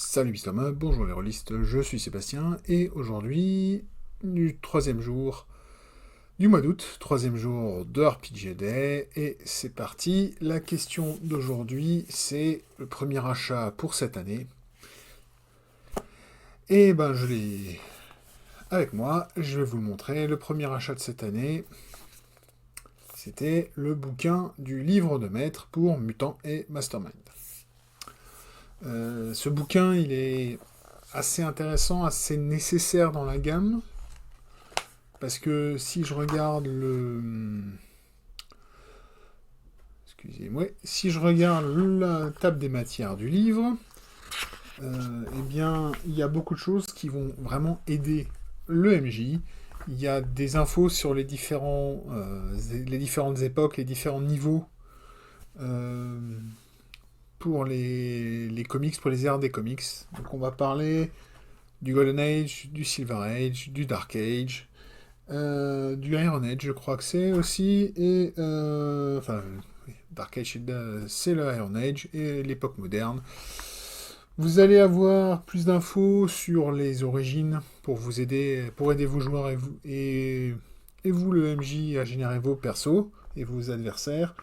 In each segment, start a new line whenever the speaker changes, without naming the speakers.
Salut Bistama, bonjour les rôlistes, je suis Sébastien, et aujourd'hui, du troisième jour du mois d'août, troisième jour de RPG Day, et c'est parti. La question d'aujourd'hui, c'est le premier achat pour cette année. Et ben je l'ai avec moi, je vais vous le montrer. Le premier achat de cette année, c'était le bouquin du livre de maître pour Mutant et Mastermind. Ce bouquin, il est assez intéressant, assez nécessaire dans la gamme, parce que si je regarde Excusez-moi. Si je regarde la table des matières du livre, eh bien, il y a beaucoup de choses qui vont vraiment aider le MJ. Il y a des infos sur les différentes époques, les différents niveaux euh, pour les comics, pour les ères des comics. Donc on va parler du Golden Age, du Silver Age, du Dark Age, du Iron Age, je crois que c'est aussi, et enfin, Dark Age, c'est le Iron Age et l'époque moderne. Vous allez avoir plus d'infos sur les origines pour vous aider, pour aider vos joueurs et vous, le MJ, à générer vos persos et vos adversaires.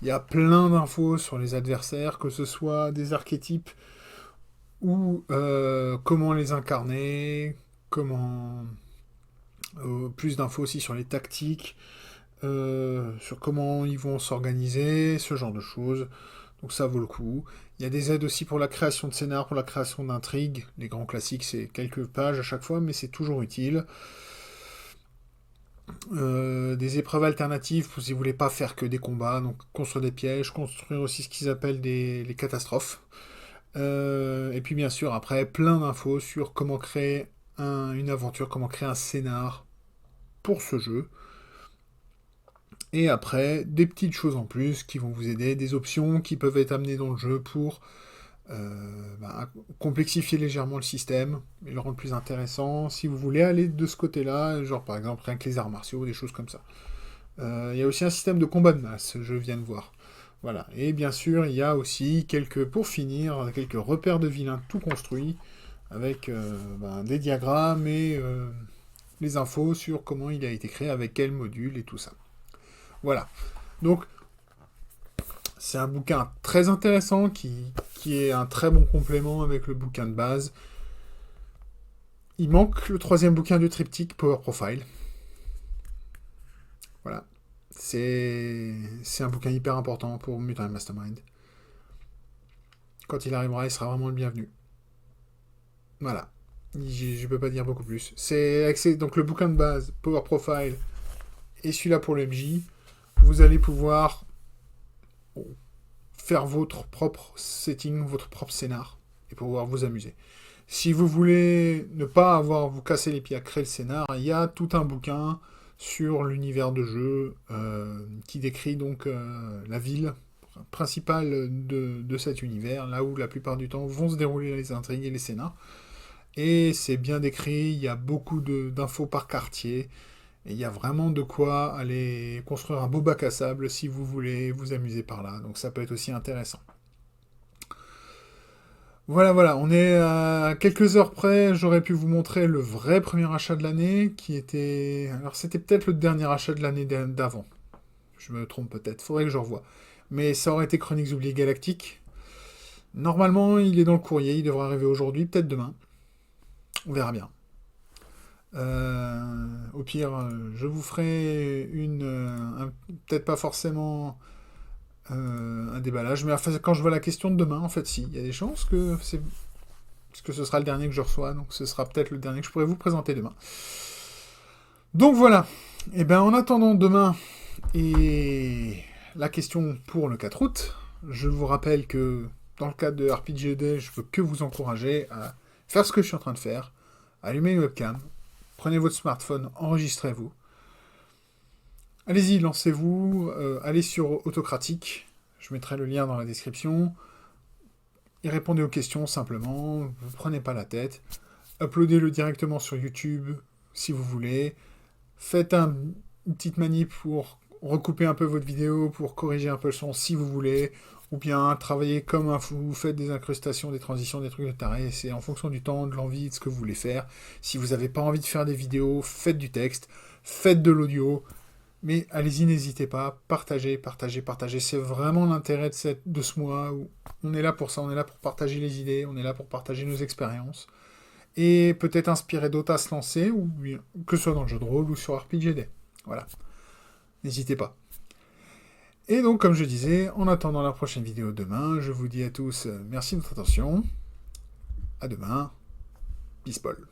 Il y a plein d'infos sur les adversaires, que ce soit des archétypes ou comment les incarner, comment plus d'infos aussi sur les tactiques, sur comment ils vont s'organiser, ce genre de choses. Donc ça vaut le coup. Il y a des aides aussi pour la création de scénar, pour la création d'intrigues. Les grands classiques, c'est quelques pages à chaque fois, mais c'est toujours utile. Des épreuves alternatives, si vous voulez pas faire que des combats, donc construire des pièges, construire aussi ce qu'ils appellent les catastrophes. Et puis bien sûr, après, plein d'infos sur comment créer une aventure, comment créer un scénar pour ce jeu. Et après, des petites choses en plus qui vont vous aider, des options qui peuvent être amenées dans le jeu pour complexifier légèrement le système et le rendre plus intéressant. Si vous voulez aller de ce côté-là, genre par exemple rien que les arts martiaux, des choses comme ça. Il y a aussi un système de combat de masse, je viens de voir. Voilà. Et bien sûr, il y a aussi pour finir, quelques repères de vilains tout construits, avec des diagrammes et les infos sur comment il a été créé, avec quel module et tout ça. Voilà. Donc, c'est un bouquin très intéressant qui est un très bon complément avec le bouquin de base. Il manque le troisième bouquin du triptyque Power Profile. Voilà. C'est un bouquin hyper important pour Mutant Mastermind. Quand il arrivera, il sera vraiment le bienvenu. Voilà. Je peux pas dire beaucoup plus. Donc le bouquin de base, Power Profile, et celui-là pour le MJ. Vous allez pouvoir faire votre propre setting, votre propre scénar, et pouvoir vous amuser. Si vous voulez ne pas avoir vous casser les pieds à créer le scénar, il y a tout un bouquin sur l'univers de jeu qui décrit donc la ville principale de cet univers, là où la plupart du temps vont se dérouler les intrigues et les scénars. Et c'est bien décrit, il y a beaucoup d'infos par quartier, et il y a vraiment de quoi aller construire un beau bac à sable si vous voulez vous amuser par là. Donc ça peut être aussi intéressant. Voilà, on est à quelques heures près, j'aurais pu vous montrer le vrai premier achat de l'année, qui était... Alors c'était peut-être le dernier achat de l'année d'avant. Je me trompe peut-être, faudrait que je revoie. Mais ça aurait été Chroniques oubliées galactiques. Normalement, il est dans le courrier, il devrait arriver aujourd'hui, peut-être demain. On verra bien. Au pire, je vous ferai peut-être pas forcément un déballage, mais enfin, quand je vois la question de demain, en fait, si, il y a des chances que ce sera le dernier que je reçois, donc ce sera peut-être le dernier que je pourrai vous présenter demain. Donc voilà. Et bien, en attendant demain et la question pour le 4 août, je vous rappelle que dans le cadre de RPG Day, je veux que vous encourager à faire ce que je suis en train de faire, allumer une webcam, prenez votre smartphone, enregistrez-vous. Allez-y, lancez-vous, allez sur Autocratique, je mettrai le lien dans la description, et répondez aux questions simplement, ne vous prenez pas la tête, uploadez-le directement sur YouTube si vous voulez, faites une petite manip pour recouper un peu votre vidéo, pour corriger un peu le son si vous voulez, ou bien travailler comme un fou, vous faites des incrustations, des transitions, des trucs de taré, c'est en fonction du temps, de l'envie, de ce que vous voulez faire. Si vous n'avez pas envie de faire des vidéos, faites du texte, faites de l'audio, mais allez-y, n'hésitez pas, partagez, partagez, partagez. C'est vraiment l'intérêt de ce mois où on est là pour ça, on est là pour partager les idées, on est là pour partager nos expériences, et peut-être inspirer d'autres à se lancer, ou que ce soit dans le jeu de rôle ou sur RPGD. Voilà, n'hésitez pas. Et donc, comme je disais, en attendant la prochaine vidéo demain, je vous dis à tous merci de votre attention. À demain. Peace Paul.